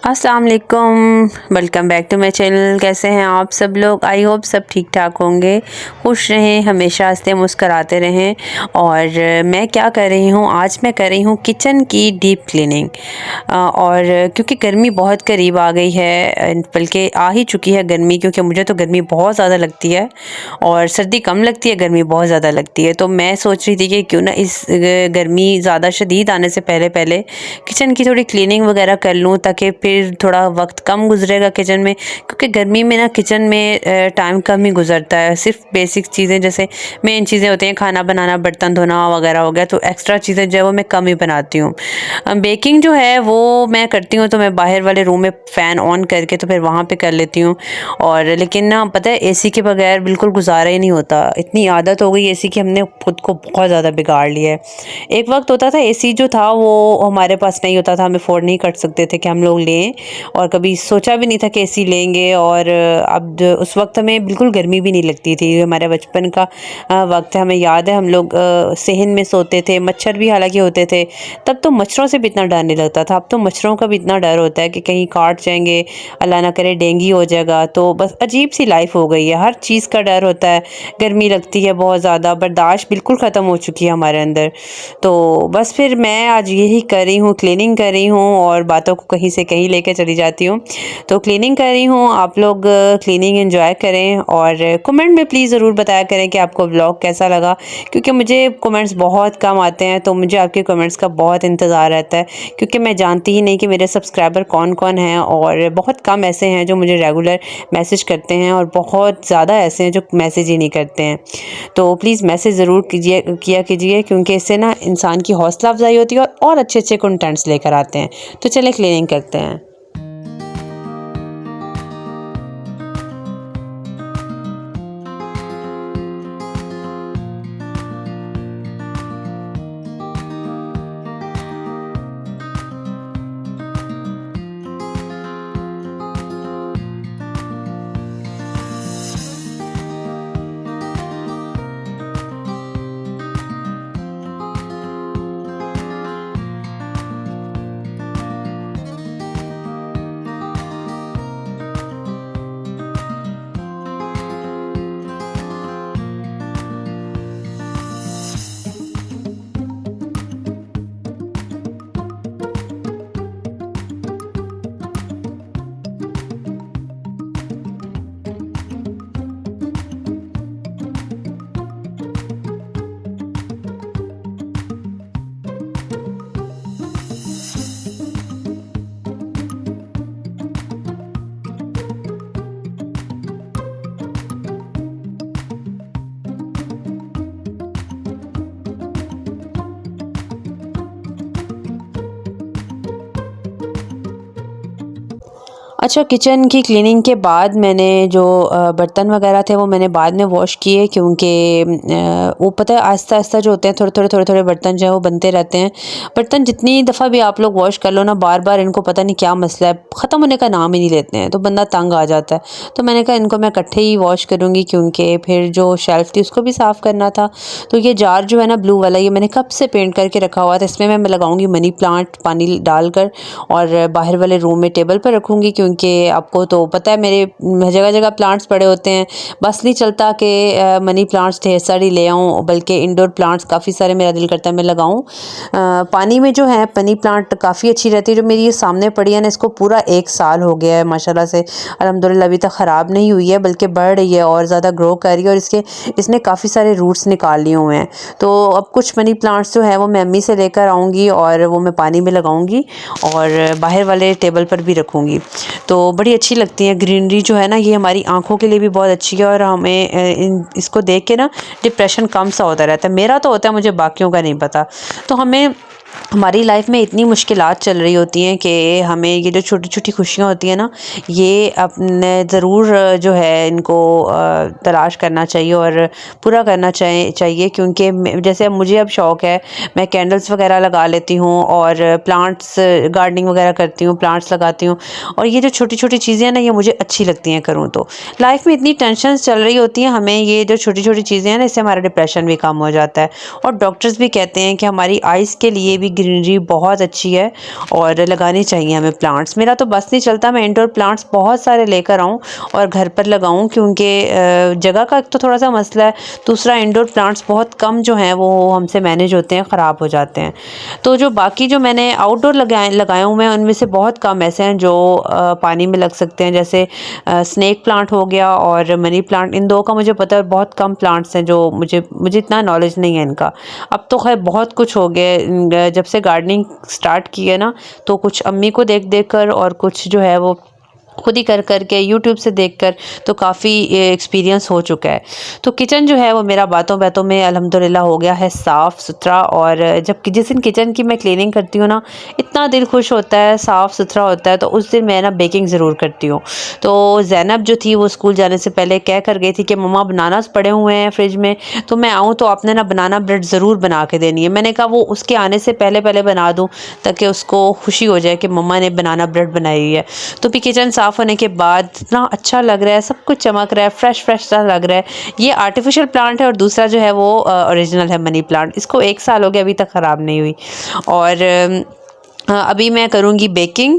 अस्सलाम वालेकुम, welcome back to my channel. कैसे हैं आप सब लोग? आई होप सब ठीक ठाक होंगे, खुश रहें, हमेशा हंसते मुस्कराते रहें। और मैं क्या कर रही हूँ आज? मैं कर रही हूँ किचन की डीप क्लीनिंग। और क्योंकि गर्मी बहुत करीब आ गई है, बल्कि आ ही चुकी है गर्मी, क्योंकि मुझे तो गर्मी बहुत ज़्यादा लगती है और सर्दी कम लगती है, गर्मी बहुत ज़्यादा लगती है। तो मैं सोच रही थी कि क्यों ना इस गर्मी ज़्यादा शदीद आने से पहले पहले किचन की थोड़ी क्लीनिंग वगैरह कर लूँ, ताकि फिर थोड़ा वक्त कम गुजरेगा किचन में। क्योंकि गर्मी में ना किचन में टाइम कम ही गुजरता है। सिर्फ बेसिक चीज़ें जैसे मेन चीज़ें होती हैं, खाना बनाना, बर्तन धोना वगैरह हो गया, तो एक्स्ट्रा चीज़ें जो है वो मैं कम ही बनाती हूँ। बेकिंग जो है वो मैं करती हूँ तो मैं बाहर वाले रूम में फ़ैन ऑन करके तो फिर वहाँ पे कर लेती हूँ। और लेकिन ना पता है, एसी के बगैर बिल्कुल गुजारा ही नहीं होता। इतनी आदत हो गई एसी की, हमने खुद को बहुत ज़्यादा बिगाड़ लिया है। एक वक्त होता था एसी जो था वो हमारे पास नहीं होता था, हम अफोर्ड नहीं कर सकते थे कि हम लोग लें, और कभी सोचा भी नहीं था कि एसी लेंगे। और अब उस वक्त हमें बिल्कुल गर्मी भी नहीं लगती थी। हमारे बचपन का वक्त है, हमें याद है हम लोग सेहन में सोते थे, मच्छर भी हालांकि होते थे। तब तो मच्छरों से भी इतना डर नहीं लगता था, अब तो मच्छरों का भी इतना डर होता है कि कहीं काट जाएंगे, अल्लाह ना करे डेंगू हो जाएगा। तो बस अजीब सी लाइफ हो गई है, हर चीज़ का डर होता है। गर्मी लगती है बहुत ज़्यादा, बर्दाश्त बिल्कुल ख़त्म हो चुकी है हमारे अंदर। तो बस फिर मैं आज यही कर रही हूँ, क्लीनिंग कर रही हूँ और बातों को कहीं से कहीं लेकर चली जाती हूँ। तो क्लीनिंग कर रही हूँ, आप लोग क्लीनिंग एंजॉय करें और कमेंट में प्लीज़ ज़रूर बताया करें कि आपको व्लॉग कैसा लगा, क्योंकि मुझे कमेंट्स बहुत कम आते हैं। तो मुझे आपके कमेंट्स का बहुत इंतज़ार रहता है, क्योंकि मैं जानती ही नहीं कि मेरे सब्सक्राइबर कौन कौन हैं, और बहुत कम ऐसे हैं जो मुझे रेगुलर मैसेज करते हैं और बहुत ज़्यादा ऐसे हैं जो मैसेज ही नहीं करते हैं। तो प्लीज़ मैसेज ज़रूर किया कीजिए, क्योंकि इससे ना इंसान की हौसला अफजाई होती है और अच्छे अच्छे कंटेंट्स लेकर आते हैं। तो चलें क्लीनिंग करते हैं। अच्छा, किचन की क्लीनिंग के बाद मैंने जो बर्तन वगैरह थे वो मैंने बाद में वॉश किए, क्योंकि वो पता है आहिस्ता आहिस्ता जो होते हैं थोड़े थोड़े बर्तन जो है वो बनते रहते हैं। बर्तन जितनी दफ़ा भी आप लोग वॉश कर लो ना, बार बार इनको पता नहीं क्या मसला है, ख़त्म होने का नाम ही नहीं लेते हैं, तो बंदा तंग आ जाता है। तो मैंने कहा इनको मैं इकट्ठे ही वॉश करूँगी, क्योंकि फिर जो शेल्फ़ थी उसको भी साफ़ करना था। तो ये जार जो है ना ब्लू वाला, ये मैंने कब से पेंट करके रखा हुआ था। इसमें मैं लगाऊंगी मनी प्लांट पानी डालकर, और बाहर वाले रूम में टेबल पर रखूँगी, क्योंकि आपको तो पता है मेरे जगह जगह प्लांट्स पड़े होते हैं। बस नहीं चलता कि मनी प्लांट्स ढेर सारी ले आऊँ, बल्कि इंडोर प्लांट्स काफ़ी सारे मेरा दिल करता है मैं लगाऊँ। पानी में जो है मनी प्लांट काफ़ी अच्छी रहती है। जो मेरी ये सामने पड़ी है ना, इसको पूरा 1 साल हो गया है माशाल्लाह से, अल्हम्दुलिल्लाह अभी तक ख़राब नहीं हुई है, बल्कि बढ़ रही है और ज़्यादा ग्रो कर रही है, और इसने काफ़ी सारे रूट्स निकाल लिए हुए हैं। तो अब कुछ मनी प्लांट्स जो है वो मैं अम्मी से लेकर आऊँगी और वो मैं पानी में लगाऊँगी और बाहर वाले टेबल पर भी रखूँगी। तो बड़ी अच्छी लगती है ग्रीनरी जो है ना, ये हमारी आँखों के लिए भी बहुत अच्छी है, और हमें इसको देख के ना डिप्रेशन कम सा होता रहता है। मेरा तो होता है, मुझे बाकियों का नहीं पता। तो हमें हमारी लाइफ में इतनी मुश्किलात चल रही होती हैं कि हमें ये जो छोटी-छोटी खुशियाँ होती हैं ना, ये अपने ज़रूर जो है इनको तलाश करना चाहिए और पूरा करना चाहिए, क्योंकि जैसे अब मुझे अब शौक़ है, मैं कैंडल्स वगैरह लगा लेती हूँ और प्लांट्स गार्डनिंग वगैरह करती हूँ, प्लांट्स लगाती हूँ, और ये जो छोटी-छोटी चीज़ें हैं ना, ये मुझे अच्छी लगती हैं करूँ तो। लाइफ में इतनी टेंशन्स चल रही होती हैं, हमें ये जो छोटी-छोटी चीज़ें हैं ना, इससे हमारा डिप्रेशन भी कम हो जाता है। और डॉक्टर्स भी कहते हैं कि हमारी आइज़ के लिए लिए भी ग्रीनरी बहुत अच्छी है और लगानी चाहिए हमें प्लांट्स। मेरा तो बस नहीं चलता मैं इंडोर प्लांट्स बहुत सारे लेकर आऊँ और घर पर लगाऊँ, क्योंकि जगह का तो थोड़ा सा मसला है, दूसरा इंडोर प्लांट्स बहुत कम जो हैं वो हमसे मैनेज होते हैं, ख़राब हो जाते हैं। तो जो बाकी जो मैंने आउटडोर लगाए हुए हैं उनमें से बहुत कम ऐसे हैं जो पानी में लग सकते हैं, जैसे स्नेक प्लांट हो गया और मनी प्लांट। इन दो का मुझे पता है, बहुत कम प्लांट्स हैं जो मुझे इतना नॉलेज नहीं है इनका। अब तो खैर बहुत कुछ हो गया, जब से गार्डनिंग स्टार्ट की है ना, तो कुछ अम्मी को देख देख कर और कुछ जो है वो खुद ही कर कर के यूट्यूब से देखकर तो काफ़ी एक्सपीरियंस हो चुका है। तो किचन जो है वो मेरा बातों बातों में अल्हम्दुलिल्लाह हो गया है साफ़ सुथरा। और जब जिस दिन किचन की मैं क्लीनिंग करती हूँ ना, इतना दिल खुश होता है, साफ़ सुथरा होता है। तो उस दिन मैं ना बेकिंग ज़रूर करती हूँ। तो ज़ैनब जो थी वो स्कूल जाने से पहले कह कर गई थी कि मम्मा बनानास पड़े हुए हैं फ्रिज में, तो मैं आऊँ तो आपने ना बनाना ब्रेड ज़रूर बना के देनी है। मैंने कहा वो उसके आने से पहले पहले बना दूँ, ताकि उसको खुशी हो जाए कि मम्मा ने बनाना ब्रेड बनाई हुई है। तो भी किचन साफ़ होने के बाद इतना अच्छा लग रहा है, सब कुछ चमक रहा है, फ्रेश फ्रेश सा लग रहा है। ये आर्टिफिशियल प्लांट है और दूसरा जो है वो ओरिजिनल है, मनी प्लांट। इसको 1 साल हो गया, अभी तक ख़राब नहीं हुई। और अभी मैं करूँगी बेकिंग,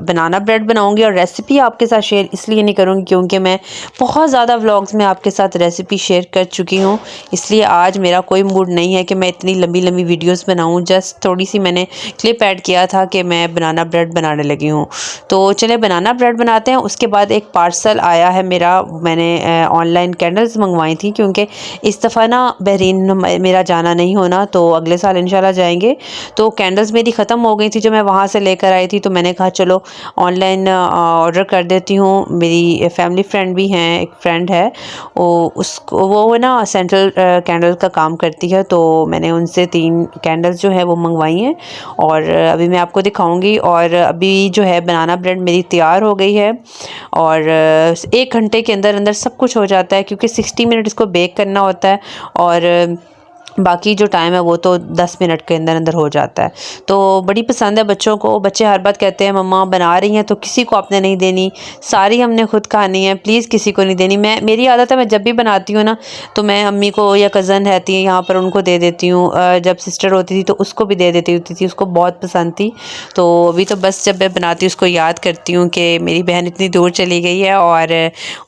बनाना ब्रेड बनाऊँगी। और रेसिपी आपके साथ शेयर इसलिए नहीं करूँगी क्योंकि मैं बहुत ज़्यादा व्लॉग्स में आपके साथ रेसिपी शेयर कर चुकी हूँ, इसलिए आज मेरा कोई मूड नहीं है कि मैं इतनी लंबी लंबी वीडियोस बनाऊँ। जस्ट थोड़ी सी मैंने क्लिप ऐड किया था कि मैं बनाना ब्रेड बनाने लगी हूँ। तो चले बनाना ब्रेड बनाते हैं। उसके बाद एक पार्सल आया है मेरा, मैंने ऑनलाइन कैंडल्स मंगवाई थी, क्योंकि इस दफ़ा ना बहरीन मेरा जाना नहीं होना, तो अगले साल इंशाल्लाह जाएंगे। तो कैंडल्स मेरी ख़त्म हो गई थी जो मैं वहाँ से लेकर आई थी, तो मैंने कहा चलो ऑनलाइन ऑर्डर कर देती हूँ। मेरी फैमिली फ्रेंड भी हैं, एक फ्रेंड है वो ना सेंट्रल कैंडल का काम करती है, तो मैंने उनसे 3 कैंडल्स जो है वो मंगवाई हैं और अभी मैं आपको दिखाऊंगी। और अभी जो है बनाना ब्रेड मेरी तैयार हो गई है और 1 घंटे के अंदर अंदर सब कुछ हो जाता है, क्योंकि 60 मिनट इसको बेक करना होता है और बाकी जो टाइम है वो तो 10 मिनट के अंदर अंदर हो जाता है। तो बड़ी पसंद है बच्चों को। बच्चे हर बात कहते हैं मम्मा बना रही हैं तो किसी को आपने नहीं देनी, सारी हमने खुद खानी है, प्लीज़ किसी को नहीं देनी। मेरी आदत है, मैं जब भी बनाती हूँ ना तो मैं अम्मी को या कज़न रहती है यहाँ पर उनको दे देती हूँ। जब सिस्टर होती थी तो उसको भी दे देती होती थी, उसको बहुत पसंद थी। तो अभी तो बस जब मैं बनाती हूँ उसको याद करती हूँ कि मेरी बहन इतनी दूर चली गई है और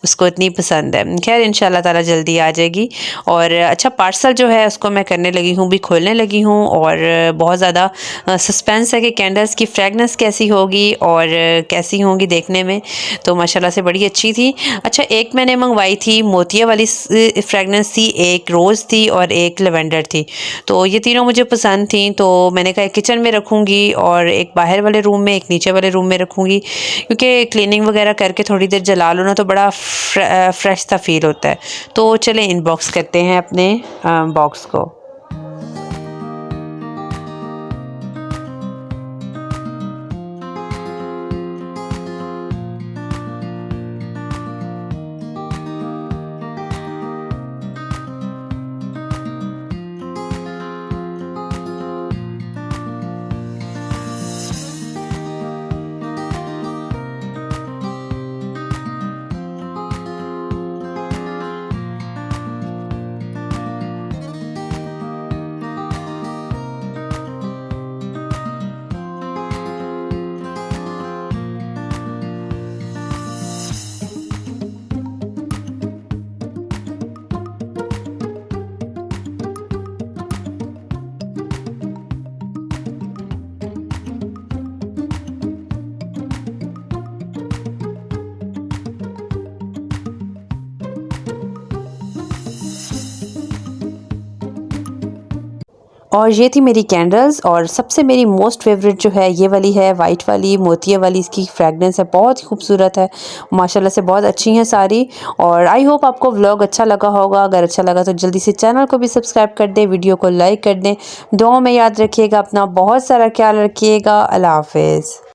उसको इतनी पसंद है। खैर इंशाल्लाह ताला जल्दी आ जाएगी। और अच्छा पार्सल जो है उसको मैं करने लगी हूँ, भी खोलने लगी हूँ। और बहुत ज़्यादा सस्पेंस है कि कैंडल्स की फ्रेगनेंस कैसी होगी और कैसी होंगी देखने में। तो माशाल्लाह से बड़ी अच्छी थी। अच्छा एक मैंने मंगवाई थी मोतिया वाली फ्रेगनेंस थी, एक रोज़ थी और एक लवेंडर थी। तो ये तीनों मुझे पसंद थी, तो मैंने कहा किचन में रखूँगी और एक बाहर वाले रूम में, एक नीचे वाले रूम में रखूँगी, क्योंकि क्लीनिंग वगैरह करके थोड़ी देर जला लो ना तो बड़ा फ्रेश सा फील होता है। तो चलें इनबॉक्स करते हैं अपने बॉक्स को। और ये थी मेरी कैंडल्स। और सबसे मेरी मोस्ट फेवरेट जो है ये वाली है, वाइट वाली मोतिया वाली। इसकी फ्रेगनेंस है, बहुत ही खूबसूरत है माशाल्लाह से, बहुत अच्छी हैं सारी। और आई होप आपको व्लॉग अच्छा लगा होगा। अगर अच्छा लगा तो जल्दी से चैनल को भी सब्सक्राइब कर दें, वीडियो को लाइक कर दें। दुआओं में याद रखिएगा, अपना बहुत सारा ख्याल रखिएगा। अल्लाह हाफिज़।